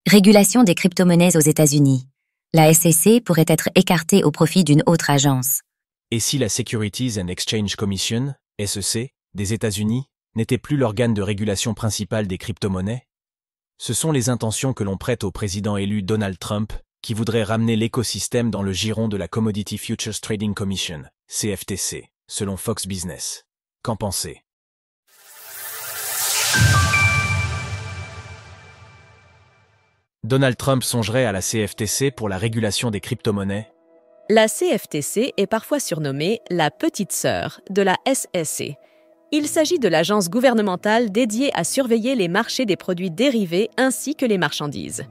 Régulation des crypto-monnaies aux États-Unis. La SEC pourrait être écartée au profit d'une autre agence. Et si la Securities and Exchange Commission, SEC, des États-Unis, n'était plus l'organe de régulation principal des crypto-monnaies? Ce sont les intentions que l'on prête au président élu Donald Trump, qui voudrait ramener l'écosystème dans le giron de la Commodity Futures Trading Commission, CFTC, selon Fox Business. Qu'en pensez? Donald Trump songerait à la CFTC pour la régulation des crypto-monnaies? La CFTC est parfois surnommée la petite sœur de la SEC. Il s'agit de l'agence gouvernementale dédiée à surveiller les marchés des produits dérivés ainsi que les marchandises.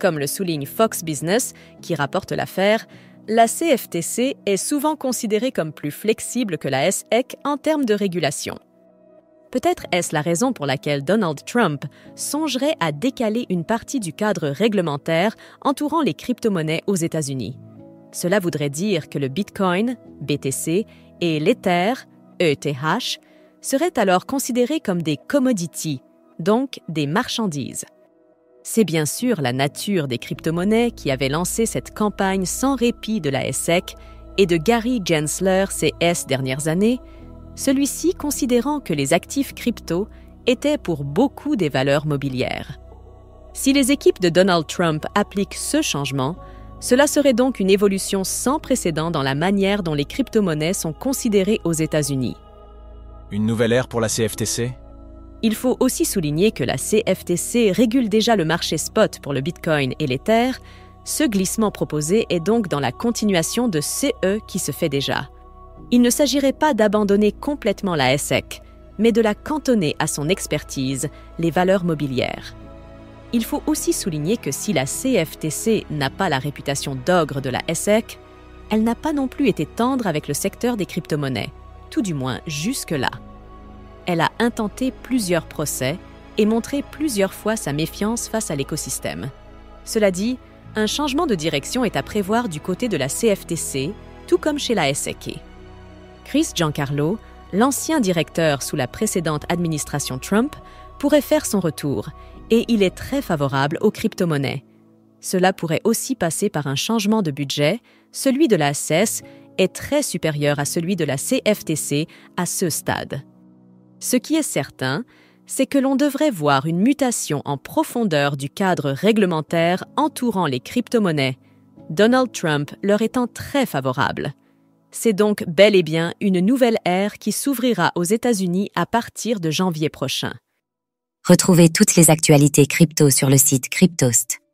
Comme le souligne Fox Business, qui rapporte l'affaire, la CFTC est souvent considérée comme plus flexible que la SEC en termes de régulation. Peut-être est-ce la raison pour laquelle Donald Trump songerait à décaler une partie du cadre réglementaire entourant les crypto-monnaies aux États-Unis. Cela voudrait dire que le Bitcoin, BTC, et l'Ether, ETH, seraient alors considérés comme des commodities, donc des marchandises. C'est bien sûr la nature des crypto-monnaies qui avait lancé cette campagne sans répit de la SEC et de Gary Gensler ces dernières années, celui-ci considérant que les actifs crypto étaient pour beaucoup des valeurs mobilières. Si les équipes de Donald Trump appliquent ce changement, cela serait donc une évolution sans précédent dans la manière dont les crypto-monnaies sont considérées aux États-Unis. Une nouvelle ère pour la CFTC? Il faut aussi souligner que la CFTC régule déjà le marché spot pour le Bitcoin et l'Ether. Ce glissement proposé est donc dans la continuation de CE qui se fait déjà. Il ne s'agirait pas d'abandonner complètement la SEC, mais de la cantonner à son expertise, les valeurs mobilières. Il faut aussi souligner que si la CFTC n'a pas la réputation d'ogre de la SEC, elle n'a pas non plus été tendre avec le secteur des crypto-monnaies, tout du moins jusque-là. Elle a intenté plusieurs procès et montré plusieurs fois sa méfiance face à l'écosystème. Cela dit, un changement de direction est à prévoir du côté de la CFTC, tout comme chez la SEC. Chris Giancarlo, l'ancien directeur sous la précédente administration Trump, pourrait faire son retour, et il est très favorable aux crypto-monnaies. Cela pourrait aussi passer par un changement de budget. Celui de la SEC est très supérieur à celui de la CFTC à ce stade. Ce qui est certain, c'est que l'on devrait voir une mutation en profondeur du cadre réglementaire entourant les crypto-monnaies, Donald Trump leur étant très favorable. C'est donc bel et bien une nouvelle ère qui s'ouvrira aux États-Unis à partir de janvier prochain. Retrouvez toutes les actualités crypto sur le site cryptost.fr.